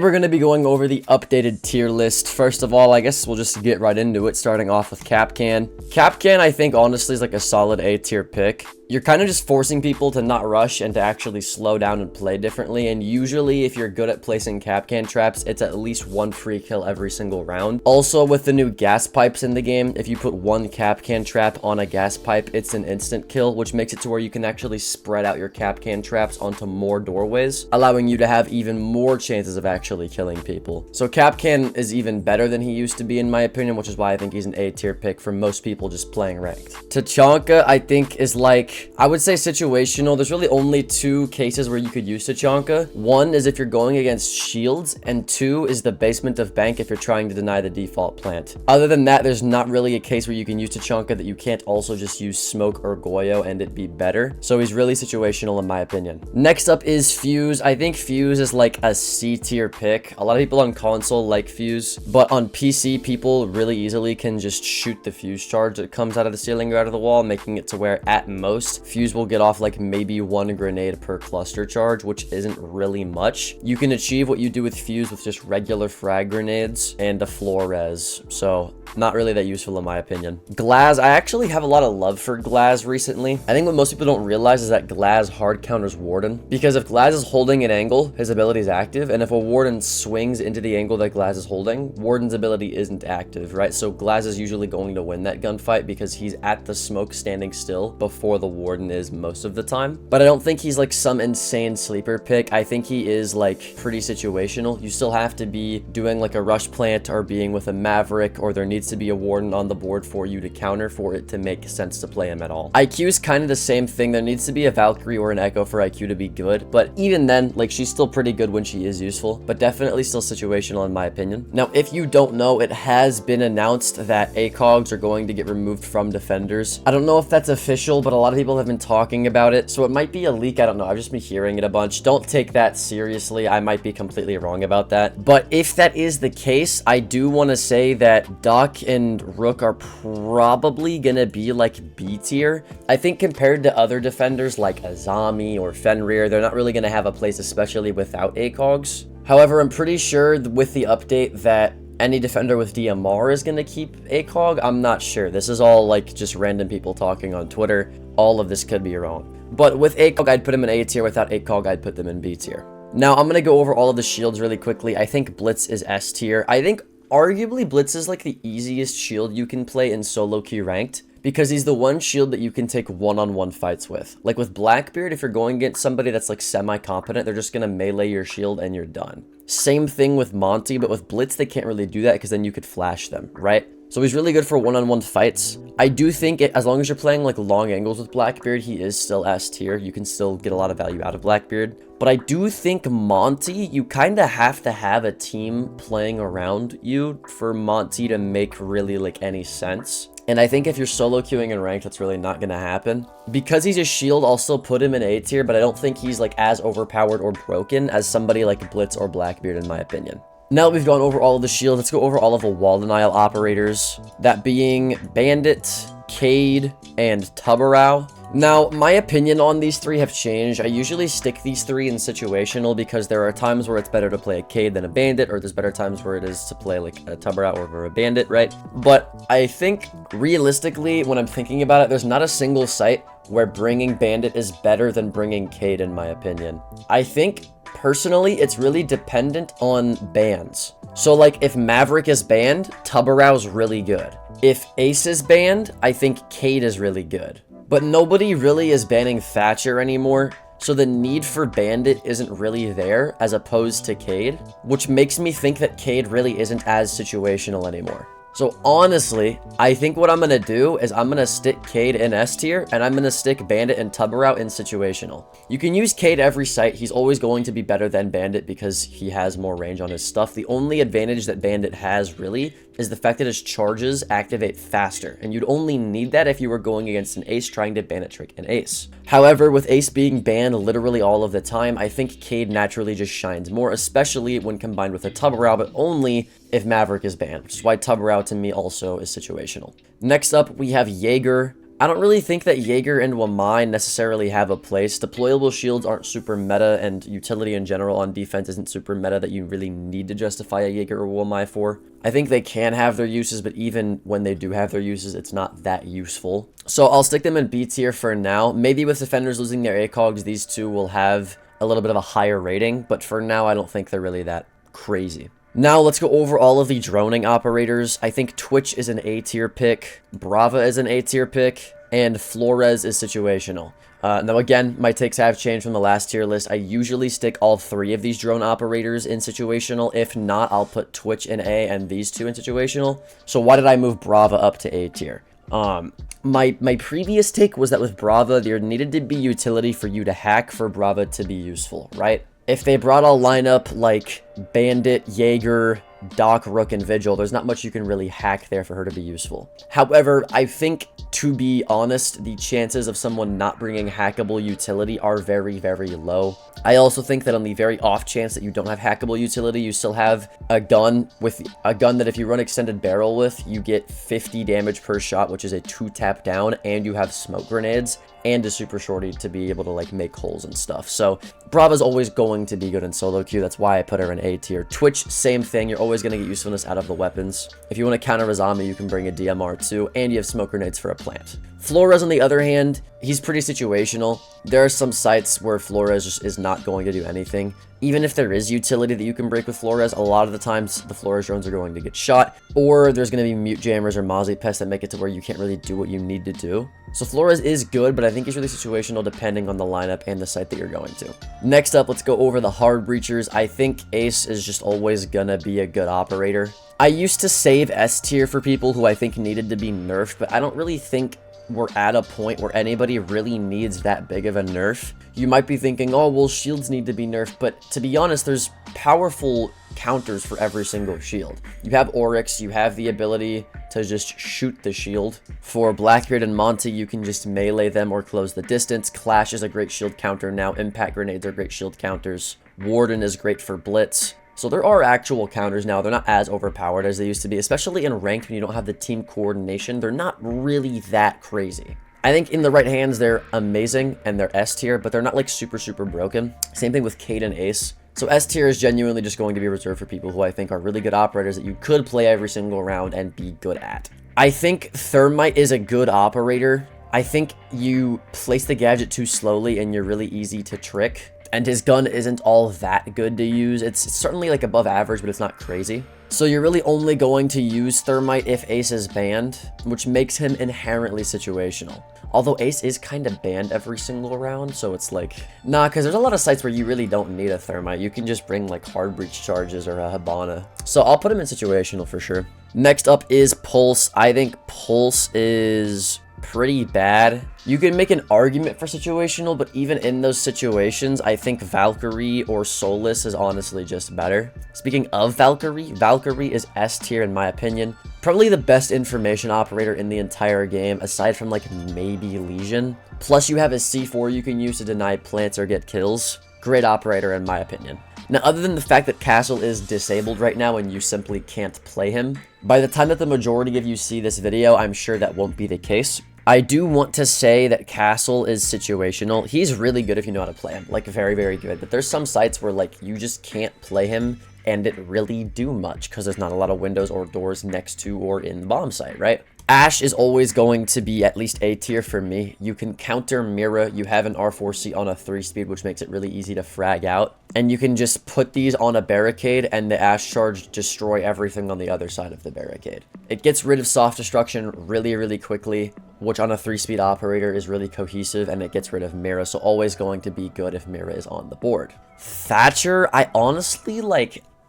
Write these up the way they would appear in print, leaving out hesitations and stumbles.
We're going to be going over the updated tier list. First of all, I guess we'll just get right into it, starting off with Kapkan. Kapkan, I think, honestly, is like a solid A tier pick. You're kind of just forcing people to not rush and to actually slow down and play differently, and usually if you're good at placing Kapkan traps, it's at least one free kill every single round. Also, with the new gas pipes in the game, if you put one Kapkan trap on a gas pipe, it's an instant kill, which makes it to where you can actually spread out your Kapkan traps onto more doorways, allowing you to have even more chances of actually killing people. So Kapkan is even better than he used to be in my opinion, which is why I think he's an A tier pick for most people just playing ranked. Tachanka, I think, is like, I would say situational. There's really only two cases where you could use Tachanka. One is if you're going against shields, and two is the basement of bank if you're trying to deny the default plant. Other than that, there's not really a case where you can use Tachanka that you can't also just use smoke or Goyo and it be better. So he's really situational in my opinion. Next up is Fuse. I think Fuse is like a C tier pick. A lot of people on console like Fuse, but on PC, people really easily can just shoot the Fuse charge that comes out of the ceiling or out of the wall, making it to where at most Fuse will get off like maybe one grenade per cluster charge, which isn't really much. You can achieve what you do with Fuse with just regular frag grenades and a floor res, so not really that useful in my opinion. Glaz, I actually have a lot of love for Glaz recently. I think what most people don't realize is that Glaz hard counters Warden, because if Glaz is holding an angle, his ability is active, and if a Warden swings into the angle that Glaz is holding, Warden's ability isn't active, right? So Glaz is usually going to win that gunfight because he's at the smoke standing still before the Warden is most of the time. But I don't think he's like some insane sleeper pick. I think he is like pretty situational. You still have to be doing like a rush plant or being with a Maverick, or there needs to be a Warden on the board for you to counter for it to make sense to play him at all. IQ is kind of the same thing. There needs to be a Valkyrie or an Echo for IQ to be good, but even then, like, she's still pretty good when she is useful, but definitely still situational in my opinion. Now, if you don't know, it has been announced that ACOGs are going to get removed from defenders. I don't know if that's official, but a lot of people have been talking about it, so it might be a leak. I don't know. I've just been hearing it a bunch. Don't take that seriously. I might be completely wrong about that, but if that is the case, I do want to say that Doc and Rook are probably gonna be like B tier. I think compared to other defenders like Azami or Fenrir, they're not really gonna have a place, especially without ACOGs. However, I'm pretty sure with the update that any defender with DMR is gonna keep ACOG. I'm not sure. This is all like just random people talking on Twitter. All of this could be wrong. But with ACOG, I'd put them in A tier. Without ACOG, I'd put them in B tier. Now, I'm gonna go over all of the shields really quickly. I think Blitz is S tier. I think arguably Blitz is like the easiest shield you can play in solo queue ranked, because he's the one shield that you can take one-on-one fights with. Like with Blackbeard, if you're going against somebody that's like semi-competent, they're just gonna melee your shield and you're done. Same thing with Monty, but with Blitz, they can't really do that because then you could flash them, right? So he's really good for one-on-one fights. I do think as long as you're playing like long angles with Blackbeard, he is still S tier. You can still get a lot of value out of Blackbeard. But I do think Monty, you kind of have to have a team playing around you for Monty to make really like any sense. And I think if you're solo queuing in ranked, that's really not going to happen. Because he's a shield, I'll still put him in A tier, but I don't think he's like as overpowered or broken as somebody like Blitz or Blackbeard in my opinion. Now that we've gone over all of the shields, let's go over all of the wall denial operators. That being Bandit, Cade, and Tubarao. Now, my opinion on these three have changed. I usually stick these three in situational because there are times where it's better to play a Cade than a Bandit, or there's better times where it is to play like a Tubarao over a Bandit, right? But I think realistically, when I'm thinking about it, there's not a single site where bringing Bandit is better than bringing Cade in my opinion. I think personally, it's really dependent on bans. So like if Maverick is banned, Tubarao's really good. If Ace is banned, I think Cade is really good. But nobody really is banning Thatcher anymore, so the need for Bandit isn't really there as opposed to Cade, which makes me think that Cade really isn't as situational anymore. So honestly, I think what I'm going to do is I'm going to stick Cade in S tier, and I'm going to stick Bandit and Tubarao in situational. You can use Cade every site. He's always going to be better than Bandit because he has more range on his stuff. The only advantage that Bandit has really is the fact that his charges activate faster, and you'd only need that if you were going against an Ace trying to Bandit trick an Ace. However, with Ace being banned literally all of the time, I think Cade naturally just shines more, especially when combined with a Tubarao, but only if Maverick is banned, which is why Tubarao to me also is situational. Next up, we have Jaeger, I don't really think that Jaeger and Wamai necessarily have a place. Deployable shields aren't super meta, and utility in general on defense isn't super meta that you really need to justify a Jaeger or Wamai for. I think they can have their uses, but even when they do have their uses, it's not that useful. So I'll stick them in B tier for now. Maybe with defenders losing their ACOGs, these two will have a little bit of a higher rating, but for now, I don't think they're really that crazy. Now, let's go over all of the droning operators. I think Twitch is an A tier pick, Brava is an A tier pick, and Flores is situational. Now, again, my takes have changed from the last tier list. I usually stick all three of these drone operators in situational. If not, I'll put Twitch in A and these two in situational. So why did I move Brava up to A tier? My previous take was that with Brava, there needed to be utility for you to hack for Brava to be useful, right? If they brought a lineup like Bandit, Jaeger, Doc, Rook, and Vigil, there's not much you can really hack there for her to be useful. However, I think, to be honest, the chances of someone not bringing hackable utility are very, very low. I also think that on the very off chance that you don't have hackable utility, you still have a gun that if you run extended barrel with, you get 50 damage per shot, which is a 2-tap down, and you have smoke grenades and a super shorty to be able to like make holes and stuff. So Brava's always going to be good in solo queue. That's why I put her in A tier. Twitch, same thing. You're always going to get usefulness out of the weapons. If you want to counter a zombie, you can bring a DMR too, and you have smoke grenades for a plant. Flores, on the other hand, he's pretty situational. There are some sites where Flores just is not going to do anything. Even if there is utility that you can break with Flores, a lot of the times the Flores drones are going to get shot, or there's going to be mute jammers or Mozzie pests that make it to where you can't really do what you need to do. So Flores is good, but I think he's really situational depending on the lineup and the site that you're going to. Next up, let's go over the hard breachers. I think Ace is just always gonna be a good operator. I used to save S tier for people who I think needed to be nerfed, but I don't really think we're at a point where anybody really needs that big of a nerf. You might be thinking, oh, well, shields need to be nerfed, but to be honest, there's powerful counters for every single shield. You have Oryx, you have the ability to just shoot the shield. For Blackbeard and Monty, you can just melee them or close the distance. Clash is a great shield counter now. Impact grenades are great shield counters. Warden is great for blitz. So there are actual counters now. They're not as overpowered as they used to be, especially in ranked when you don't have the team coordination. They're not really that crazy. I think in the right hands, they're amazing and they're S tier, but they're not like super, super broken. Same thing with Cade and Ace. So S tier is genuinely just going to be reserved for people who I think are really good operators that you could play every single round and be good at. I think Thermite is a good operator. I think you place the gadget too slowly and you're really easy to trick. And his gun isn't all that good to use. It's certainly like above average, but it's not crazy. So you're really only going to use Thermite if Ace is banned, which makes him inherently situational. Although Ace is kind of banned every single round, so it's like, nah, because there's a lot of sites where you really don't need a Thermite. You can just bring like hard breach charges or a Hibana. So I'll put him in situational for sure. Next up is Pulse. I think Pulse is pretty bad. You can make an argument for situational, but even in those situations, I think Valkyrie or Solus is honestly just better. Speaking of Valkyrie, Valkyrie is S tier in my opinion. Probably the best information operator in the entire game, aside from like maybe Legion. Plus you have a C4 you can use to deny plants or get kills. Great operator in my opinion. Now, other than the fact that Castle is disabled right now and you simply can't play him, by the time that the majority of you see this video, I'm sure that won't be the case. I do want to say that Castle is situational. He's really good if you know how to play him, like very, very good. But there's some sites where like you just can't play him and it really do much because there's not a lot of windows or doors next to or in the bomb site, right? Ash is always going to be at least A tier for me. You can counter Mira. You have an R4C on a 3-speed, which makes it really easy to frag out. And you can just put these on a barricade and the Ash charge destroy everything on the other side of the barricade. It gets rid of soft destruction really, really quickly, which on a 3-speed operator is really cohesive, and it gets rid of Mira. So always going to be good if Mira is on the board. Thatcher, I honestly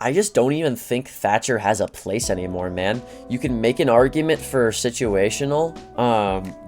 I just don't even think Thatcher has a place anymore, man. You can make an argument for situational,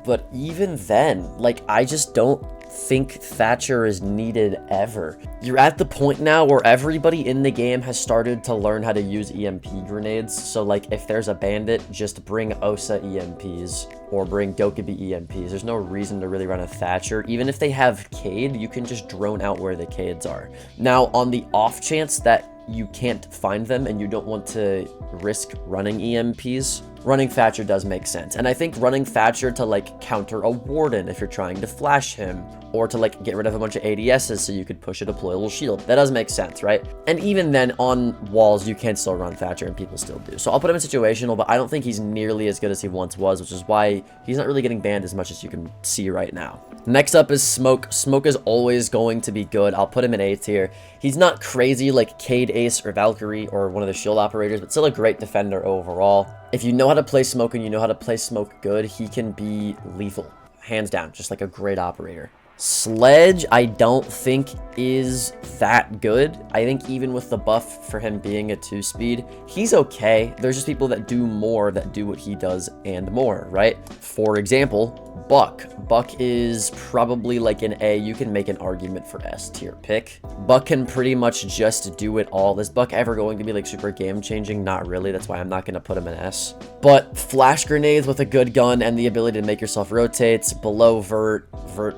but even then, like, I just don't think Thatcher is needed ever. You're at the point now where everybody in the game has started to learn how to use EMP grenades. So, like, if there's a bandit, just bring Osa EMPs or bring Dokkaebi EMPs. There's no reason to really run a Thatcher. Even if they have Cade, you can just drone out where the Cades are. Now, on the off chance that you can't find them and you don't want to risk running EMPs, running Thatcher does make sense. And I think running Thatcher to like counter a Warden if you're trying to flash him, or to like get rid of a bunch of ADSs so you could push a deployable shield, that does make sense, right? And even then on walls, you can still run Thatcher and people still do. So I'll put him in situational, but I don't think he's nearly as good as he once was, which is why he's not really getting banned as much as you can see right now. Next up is Smoke. Smoke is always going to be good. I'll put him in A tier. He's not crazy like Cade, Ace, or Valkyrie, or one of the shield operators, but still a great defender overall. If you know how to play Smoke and you know how to play Smoke good, he can be lethal. Hands down, just like a great operator. Sledge, I don't think is that good. I think even with the buff for him being a 2-speed, he's okay. There's just people that do more, that do what he does and more, right? For example, Buck. Buck is probably like an A. You can make an argument for S tier pick. Buck can pretty much just do it all. Is Buck ever going to be like super game changing? Not really. That's why I'm not going to put him in S. But flash grenades with a good gun and the ability to make yourself rotate, below vert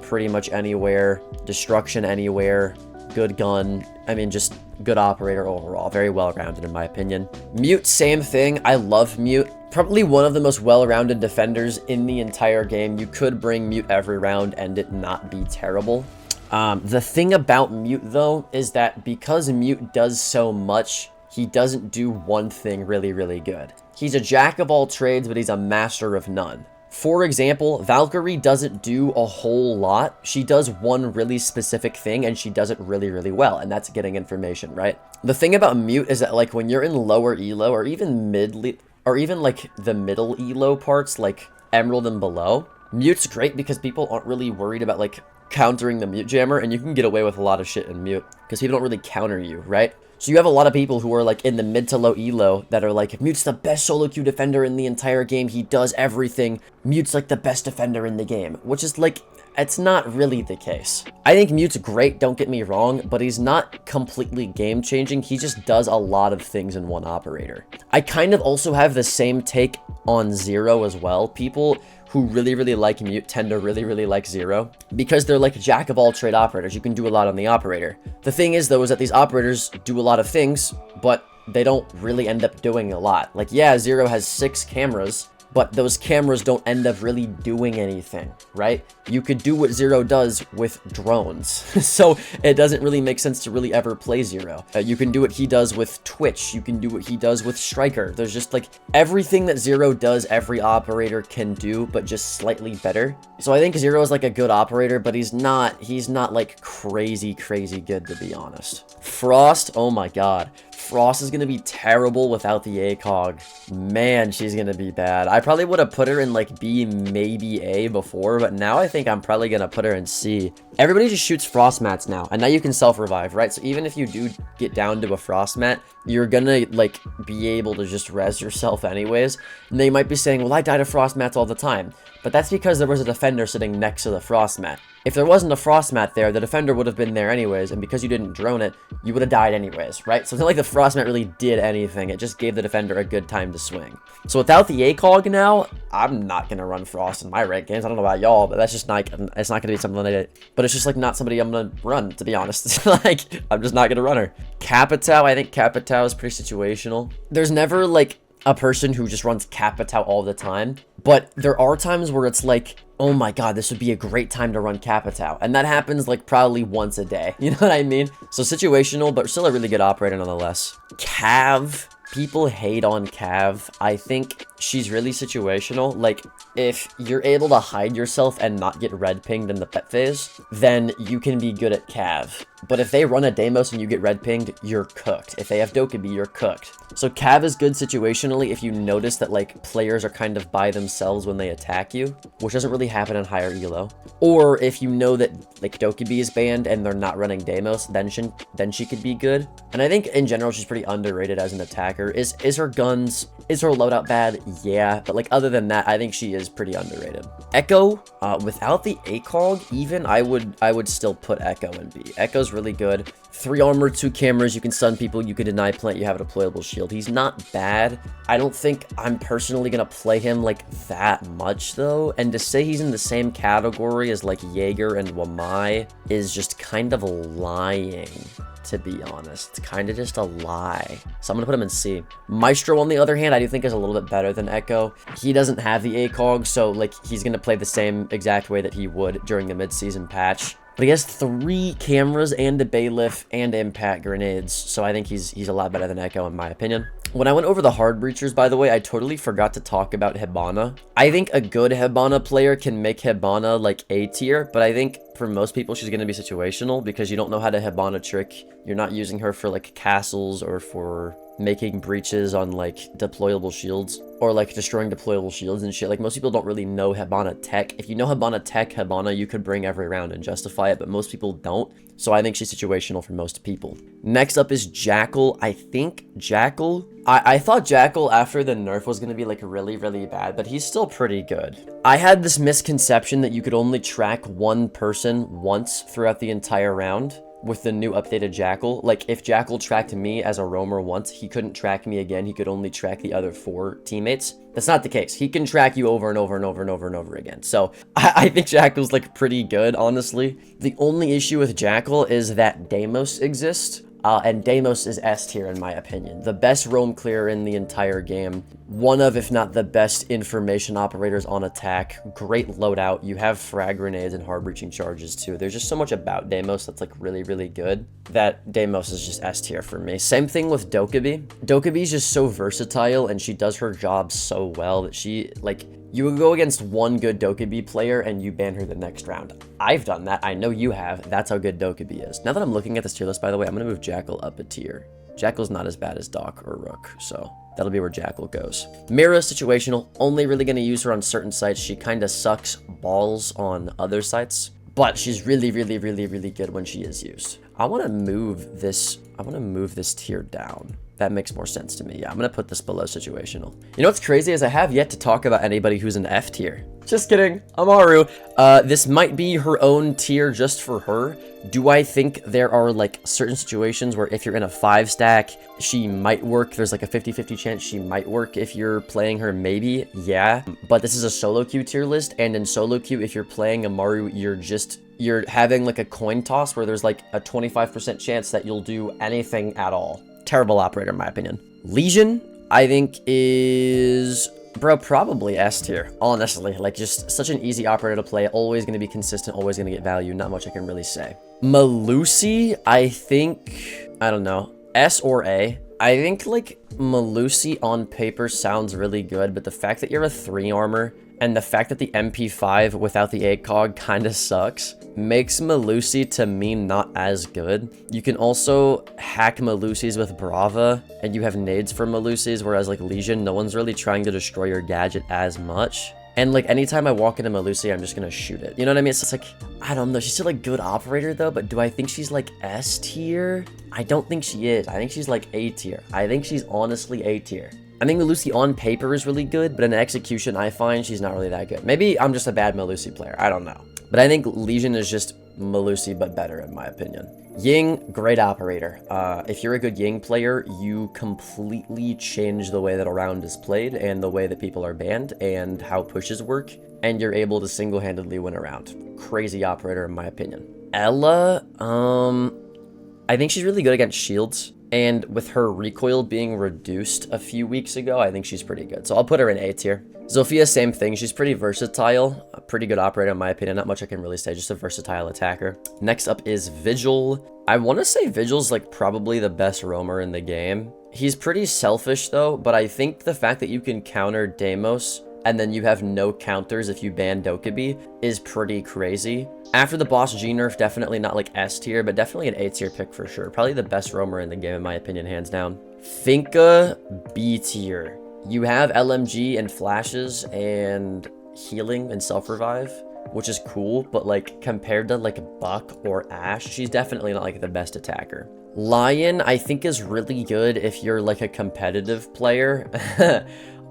pretty much anywhere, destruction anywhere, good gun. I mean, just good operator overall. Very well-rounded in my opinion. Mute, same thing. I love Mute. Probably one of the most well-rounded defenders in the entire game. You could bring Mute every round and it not be terrible. The thing about Mute, though, is that because Mute does so much, he doesn't do one thing really, really good. He's a jack of all trades, but he's a master of none. For example, Valkyrie doesn't do a whole lot. She does one really specific thing, and she does it really, really well, and that's getting information, right? The thing about Mute is that, like, when you're in lower elo, or even like the middle elo parts, like Emerald and below, Mute's great because people aren't really worried about, like, countering the Mute jammer, and you can get away with a lot of shit in Mute, because people don't really counter you, right? So you have a lot of people who are like in the mid to low elo that are like, Mute's the best solo queue defender in the entire game. He does everything. Mute's like the best defender in the game, which is like, it's not really the case. I think Mute's great, don't get me wrong, but he's not completely game changing. He just does a lot of things in one operator. I kind of also have the same take on Zero as well. People who really, really like Mute tend to really, really like Zero because they're like jack of all trade operators. You can do a lot on the operator. The thing is, though, is that these operators do a lot of things, but they don't really end up doing a lot. Like, yeah, Zero has 6 cameras, but those cameras don't end up really doing anything, right? You could do what Zero does with drones. So it doesn't really make sense to really ever play Zero. You can do what he does with Twitch. You can do what he does with Striker. There's just like everything that Zero does, every operator can do, but just slightly better. So I think Zero is like a good operator, but he's not like crazy good, to be honest. Frost, oh my god. Frost is going to be terrible without the ACOG. Man, she's going to be bad. I probably would have put her in like B, maybe A before, but now I think I'm probably going to put her in C. Everybody just shoots frost mats now, and now you can self-revive, right? So even if you do get down to a frost mat, you're going to like be able to just res yourself anyways. And they might be saying, well, I die to frost mats all the time. But that's because there was a defender sitting next to the frost mat. If there wasn't a frost mat there, the defender would have been there anyways, and because you didn't drone it, you would have died anyways, right? So it's not like the frost mat really did anything. It just gave the defender a good time to swing. So without the ACOG now, I'm not going to run frost in my ranked games. I don't know about y'all, but that's just not, it's not going to be something that but it's just like not somebody I'm going to run, to be honest. Like, I'm just not going to run her. Capitao, I think Capitao is pretty situational. There's never like a person who just runs Capitao all the time, but there are times where it's like, oh my god, this would be a great time to run Capitao, and that happens like probably once a day, you know what I mean? So situational, but still a really good operator nonetheless. Cav, people hate on Cav. I think she's really situational. Like, if you're able to hide yourself and not get red pinged in the pet phase, then you can be good at Cav. But if they run a Deimos and you get red pinged, you're cooked. If they have Dokkaebi, you're cooked. So Cav is good situationally if you notice that like players are kind of by themselves when they attack you, which doesn't really happen in higher elo. Or if you know that like Dokkaebi is banned and they're not running Deimos, then she could be good. And I think in general she's pretty underrated as an attacker. Is her guns, is her loadout bad? Yeah, but like other than that, I think she is pretty underrated. Echo, without the ACOG, even I would still put Echo in B. Echo's is really good. 3 armor, 2 cameras, you can stun people, you can deny plant, you have a deployable shield. He's not bad. I don't think I'm personally gonna play him like that much though. And to say he's in the same category as like Jaeger and Wamai is just kind of lying, to be honest. It's kind of just a lie. So I'm gonna put him in C. Maestro, on the other hand, I do think is a little bit better than Echo. He doesn't have the ACOG, so like he's gonna play the same exact way that he would during the mid-season patch. But he has 3 cameras and a bailiff and impact grenades, so I think he's a lot better than Echo in my opinion. When I went over the hard breachers, by the way, I totally forgot to talk about Hibana. I think a good Hibana player can make Hibana like A tier, but I think for most people she's going to be situational because you don't know how to Hibana trick. You're not using her for like castles or for making breaches on like deployable shields or like destroying deployable shields and shit. Like most people don't really know Hibana tech. If you know Hibana tech, Hibana you could bring every round and justify it, but most people don't. So I think she's situational for most people. Next up is Jackal. I think Jackal, I thought Jackal after the nerf was going to be like really, really bad, but he's still pretty good. I had this misconception that you could only track one person once throughout the entire round. With the new updated Jackal, like if Jackal tracked me as a roamer once, he couldn't track me again. He could only track the other 4 teammates. That's not the case. He can track you over and over and over and over and over again. So I think Jackal's like pretty good, honestly. The only issue with Jackal is that Deimos exists. And Deimos is S tier in my opinion. The best roam clear in the entire game. One of, if not the best information operators on attack. Great loadout. You have frag grenades and hard breaching charges too. There's just so much about Deimos that's like really, really good that Deimos is just S tier for me. Same thing with Dokkaebi. Dokkaebi's just so versatile and she does her job so well that she like, you would go against one good Dokkaebi player and you ban her the next round. I've done that. I know you have. That's how good Dokkaebi is. Now that I'm looking at this tier list, by the way, I'm going to move Jackal up a tier. Jackal's not as bad as Doc or Rook, so that'll be where Jackal goes. Mira is situational. Only really going to use her on certain sites. She kind of sucks balls on other sites, but she's really, really, really, really good when she is used. I want to move this tier down. That makes more sense to me. Yeah, I'm going to put this below situational. You know what's crazy is I have yet to talk about anybody who's an F tier. Just kidding. Amaru. This might be her own tier just for her. Do I think there are like certain situations where if you're in a 5 stack, she might work? There's like a 50-50 chance she might work if you're playing her, maybe. Yeah. But this is a solo queue tier list. And in solo queue, if you're playing Amaru, you're having like a coin toss where there's like a 25% chance that you'll do anything at all. Terrible operator in my opinion. Legion, I think is, bro, probably S tier, honestly. Like just such an easy operator to play, always going to be consistent, always going to get value, not much I can really say. Melusi, I think, I don't know, S or A. I think like Melusi on paper sounds really good, but the fact that you're a 3 armor and the fact that the MP5 without the ACOG kind of sucks makes Melusi to me not as good. You can also hack Melusis with Brava and you have nades for Melusis, whereas like Legion, no one's really trying to destroy your gadget as much. And like anytime I walk into Melusi, I'm just gonna shoot it. You know what I mean? It's just like, I don't know. She's still a good operator though, but do I think she's like S tier? I don't think she is. I think she's like A tier. I think she's honestly A tier. I think Melusi on paper is really good, but in execution, I find she's not really that good. Maybe I'm just a bad Melusi player. I don't know. But I think Legion is just Melusi, but better in my opinion. Ying, great operator. If you're a good Ying player, you completely change the way that a round is played and the way that people are banned and how pushes work, and you're able to single-handedly win a round. Crazy operator in my opinion. Ella, I think she's really good against shields. And with her recoil being reduced a few weeks ago, I think she's pretty good. So I'll put her in A tier. Zofia, same thing. She's pretty versatile. A pretty good operator in my opinion. Not much I can really say. Just a versatile attacker. Next up is Vigil. I want to say Vigil's like probably the best roamer in the game. He's pretty selfish though, but I think the fact that you can counter Deimos and then you have no counters if you ban Dokkaebi is pretty crazy. After the boss G nerf, definitely not like S tier, but definitely an A tier pick for sure. Probably the best roamer in the game in my opinion, hands down. Finka, B tier. You have LMG and flashes and healing and self-revive, which is cool, but like compared to like Buck or Ashe, she's definitely not like the best attacker. Lion, I think is really good if you're like a competitive player.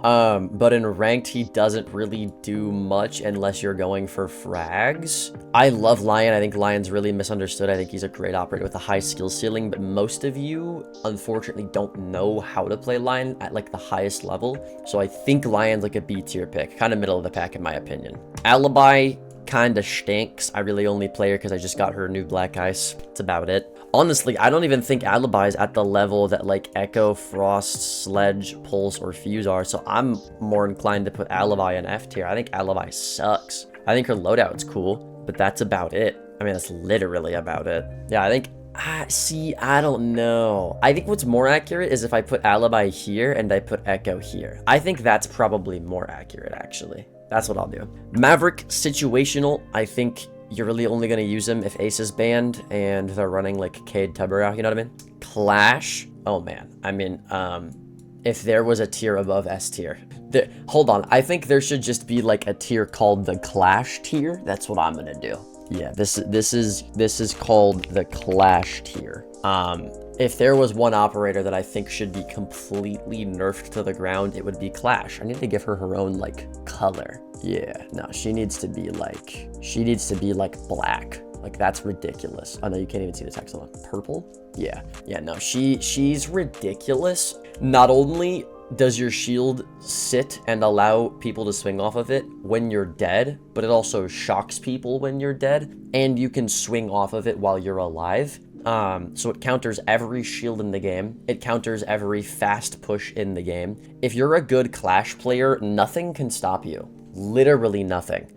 But in ranked, he doesn't really do much unless you're going for frags. I love Lion. I think Lion's really misunderstood. I think he's a great operator with a high skill ceiling, but most of you, unfortunately, don't know how to play Lion at like the highest level. So I think Lion's like a B tier pick, kind of middle of the pack in my opinion. Alibi kind of stinks. I really only play her because I just got her new black ice. That's about it. Honestly, I don't even think Alibi is at the level that like Echo, Frost, Sledge, Pulse, or Fuse are, so I'm more inclined to put Alibi in F tier. I think Alibi sucks. I think her loadout's cool, but that's about it. I mean, that's literally about it. Yeah, I think, see, I don't know. I think what's more accurate is if I put Alibi here and I put Echo here. I think that's probably more accurate, actually. That's what I'll do. Maverick, situational. I think you're really only going to use him if Ace is banned and they're running like Cade Tubera, you know what I mean? Clash. Oh man. I mean, if there was a tier above S tier. Hold on. I think there should just be like a tier called the Clash tier. That's what I'm going to do. Yeah, this is called the Clash tier. If there was one operator that I think should be completely nerfed to the ground, it would be Clash. I need to give her her own like color. Yeah, no, she needs to be like black. Like that's ridiculous. Oh no, you can't even see the text on purple. Yeah, no, she's ridiculous. Not only does your shield sit and allow people to swing off of it when you're dead, but it also shocks people when you're dead, and you can swing off of it while you're alive. So it counters every shield in the game. It counters every fast push in the game. If you're a good Clash player, nothing can stop you. Literally nothing.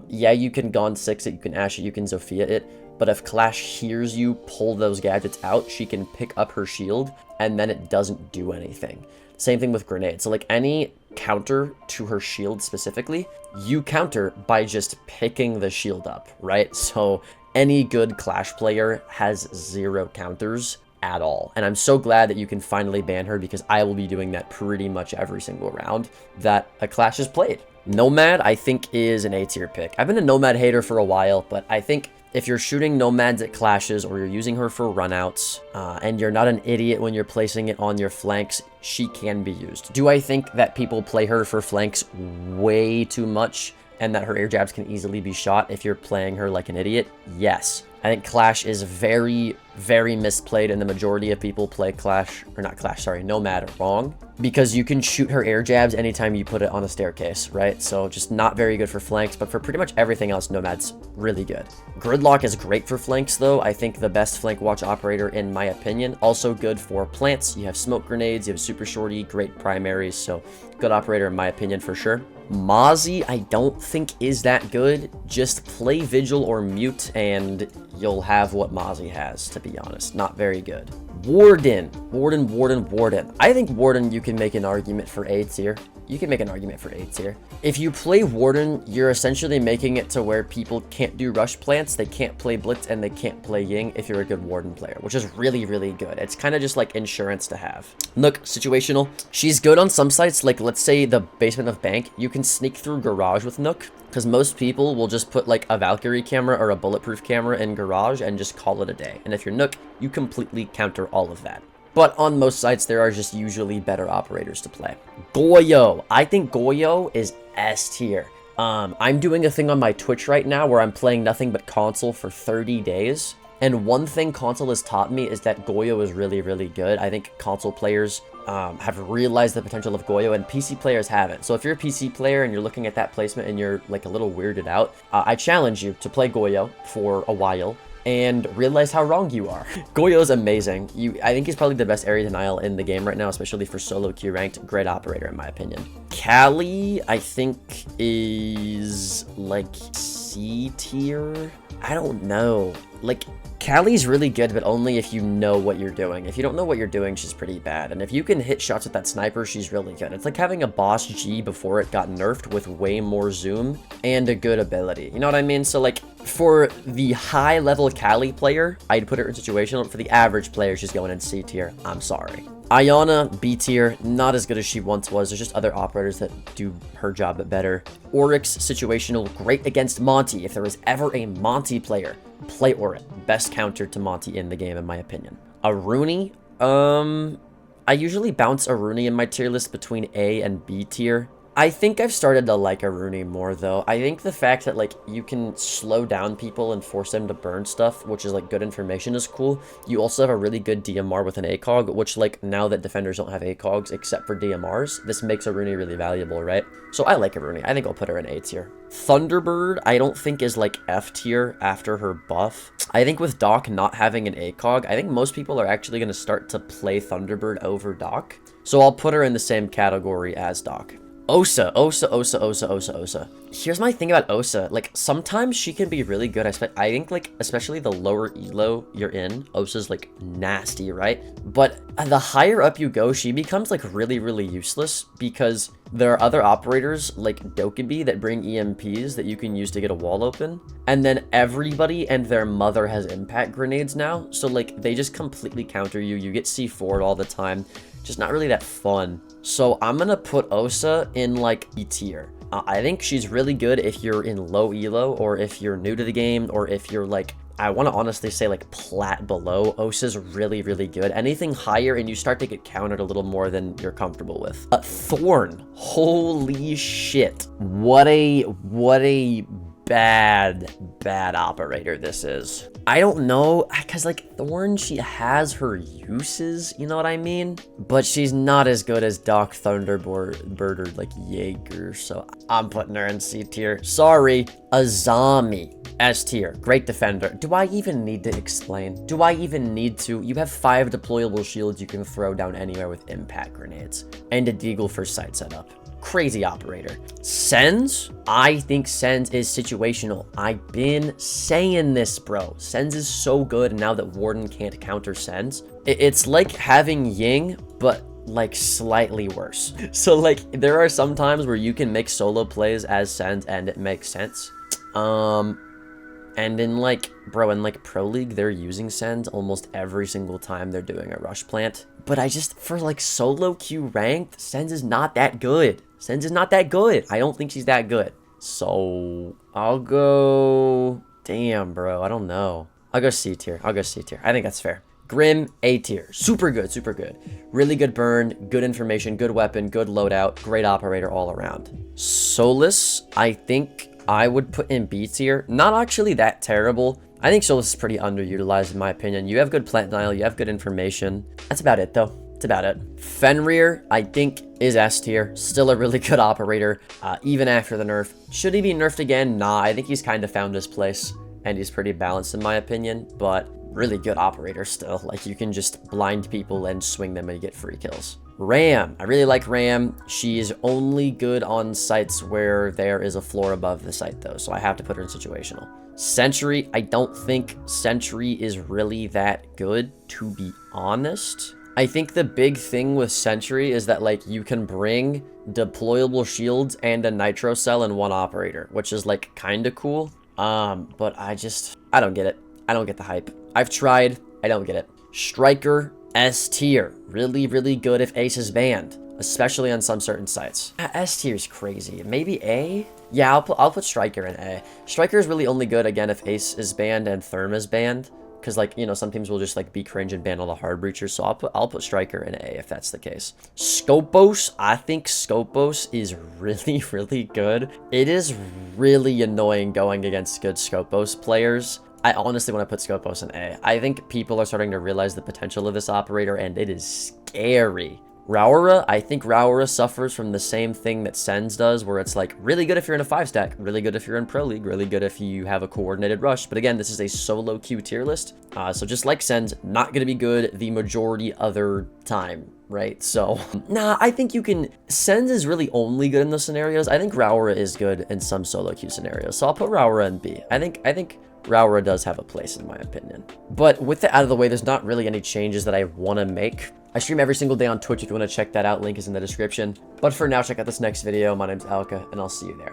Yeah, you can Gone 6 it, you can Ashe it, you can Zofia it, but if Clash hears you pull those gadgets out, she can pick up her shield, and then it doesn't do anything. Same thing with grenades. So like any counter to her shield specifically, you counter by just picking the shield up, right? So any good Clash player has 0 counters at all. And I'm so glad that you can finally ban her, because I will be doing that pretty much every single round that a Clash is played. Nomad, I think, is an A tier pick. I've been a Nomad hater for a while, but I think if you're shooting Nomads at Clashes or you're using her for runouts, and you're not an idiot when you're placing it on your flanks, she can be used. Do I think that people play her for flanks way too much and that her air jabs can easily be shot if you're playing her like an idiot? Yes. I think Clash is very, very misplayed, and the majority of people play Nomad wrong, because you can shoot her air jabs anytime you put it on a staircase, right? So just not very good for flanks, but for pretty much everything else, Nomad's really good. Gridlock is great for flanks, though. I think the best flank watch operator, in my opinion. Also good for plants. You have smoke grenades, you have super shorty, great primaries, so good operator in my opinion for sure. Mozzie, I don't think is that good. Just play Vigil or Mute and you'll have what Mozzie has, to be honest. Not very good. Warden. I think Warden, you can make an argument for A tier. You can make an argument for A tier. If you play Warden, you're essentially making it to where people can't do rush plants, they can't play Blitz, and they can't play Ying if you're a good Warden player, which is really, really good. It's kind of just like insurance to have. Nook, situational. She's good on some sites, like let's say the basement of Bank. You can sneak through Garage with Nook, because most people will just put like a Valkyrie camera or a bulletproof camera in Garage and just call it a day. And if you're Nook, you completely counter all of that. But on most sites, there are just usually better operators to play. Goyo. I think Goyo is S tier. I'm doing a thing on my Twitch right now where I'm playing nothing but console for 30 days. And one thing console has taught me is that Goyo is really, really good. I think console players have realized the potential of Goyo, and PC players haven't. So if you're a PC player and you're looking at that placement and you're like a little weirded out, I challenge you to play Goyo for a while and realize how wrong you are. Goyo is amazing. I think he's probably the best area denial in the game right now, especially for solo queue ranked. Great operator in my opinion. Kali, I think, is like C tier. I don't know. Like, Kali's really good, but only if you know what you're doing. If you don't know what you're doing, she's pretty bad. And if you can hit shots with that sniper, she's really good. It's like having a boss G before it got nerfed with way more zoom and a good ability. You know what I mean? So like, for the high level Kali player, I'd put her in situational. For the average player, she's going in C tier. I'm sorry. Ayana, B tier, not as good as she once was. There's just other operators that do her job but better. Oryx, situational, great against Monty. If there was ever a Monty player, play Oryx. Best counter to Monty in the game, in my opinion. Aruni, I I usually bounce a Rooney in my tier list between A and B tier. I think I've started to like a Rooney more, though. I think the fact that, like, you can slow down people and force them to burn stuff, which is, like, good information, is cool. You also have a really good DMR with an ACOG, which, like, now that defenders don't have ACOGs except for DMRs, this makes a Rooney really valuable, right? So I like a Rooney. I think I'll put her in A tier. Thunderbird, I don't think is, like, F tier after her buff. I think with Doc not having an ACOG, I think most people are actually going to start to play Thunderbird over Doc. So I'll put her in the same category as Doc. Osa. Here's my thing about Osa. Like, sometimes she can be really good. I think, like, especially the lower elo you're in, Osa's, like, nasty, right? But the higher up you go, she becomes, like, really, really useless because there are other operators, like Dokkaebi, that bring EMPs that you can use to get a wall open. And then everybody and their mother has impact grenades now. So, like, they just completely counter you. You get C4'd all the time. Just not really that fun. So I'm gonna put Osa in, like, E tier. I think she's really good if you're in low elo, or if you're new to the game, or if you're, like, I want to honestly say, like, plat below. Osa's really, really good. Anything higher and you start to get countered a little more than you're comfortable with. Thorn. Holy shit. What a bad operator this is. I don't know, because, like, Thorn, she has her uses, you know what I mean? But she's not as good as Doc, Thunderbird, or, like, Jaeger, so I'm putting her in C tier. Sorry. Azami. S tier. Great defender. Do I even need to explain? Do I even need to? You have 5 deployable shields you can throw down anywhere with impact grenades. And a deagle for site setup. Crazy operator. Sens? I think Sens is situational. I've been saying this, bro. Sens is so good now that Warden can't counter Sens. It's like having Ying, but, like, slightly worse. So, like, there are some times where you can make solo plays as Sens and it makes sense. And in, like, bro, in, like, Pro League, they're using Sens almost every single time they're doing a rush plant. But I just, for, like, solo Q ranked, Sens is not that good. Sens is not that good. I don't think she's that good. So, I'll go... Damn, bro, I don't know. I'll go C tier. I think that's fair. Grim, A tier. Super good, super good. Really good burn, good information, good weapon, good loadout, great operator all around. Solus, I think I would put in B tier. Not actually that terrible. I think Solus is pretty underutilized in my opinion. You have good plant denial, you have good information. That's about it though. That's about it. Fenrir, I think, is S tier. Still a really good operator, even after the nerf. Should he be nerfed again? Nah, I think he's kind of found his place, and he's pretty balanced in my opinion, but really good operator still. Like, you can just blind people and swing them and get free kills. Ram. I really like Ram. She is only good on sites where there is a floor above the site, though, so I have to put her in situational. Sentry. I don't think Sentry is really that good, to be honest. I think the big thing with Sentry is that, like, you can bring deployable shields and a nitro cell in one operator, which is, like, kind of cool. But I don't get it. I don't get the hype. I've tried. I don't get it. Striker, S tier. Really, really good if Ace is banned, especially on some certain sites. S tier is crazy. Maybe A? Yeah, I'll put Striker in A. Striker is really only good, again, if Ace is banned and Therm is banned. Because, like, you know, some teams will just, like, be cringe and ban all the hard breachers. So I'll put Striker in A if that's the case. Scopos, I think Scopos is really, really good. It is really annoying going against good Scopos players. I honestly want to put Scopos in A. I think people are starting to realize the potential of this operator, and it is scary. Raura, I think Raura suffers from the same thing that Sens does, where it's like really good if you're in a 5-stack, really good if you're in Pro League, really good if you have a coordinated rush. But again, this is a solo queue tier list. So just like Sens, not going to be good the majority other time, right? So, nah, I think you can... Sens is really only good in those scenarios. I think Raura is good in some solo queue scenarios. So I'll put Raura in B. I think Raura does have a place in my opinion. But with that out of the way, there's not really any changes that I want to make. I stream every single day on Twitch if you want to check that out. Link is in the description. But for now, check out this next video. My name's Alka, and I'll see you there.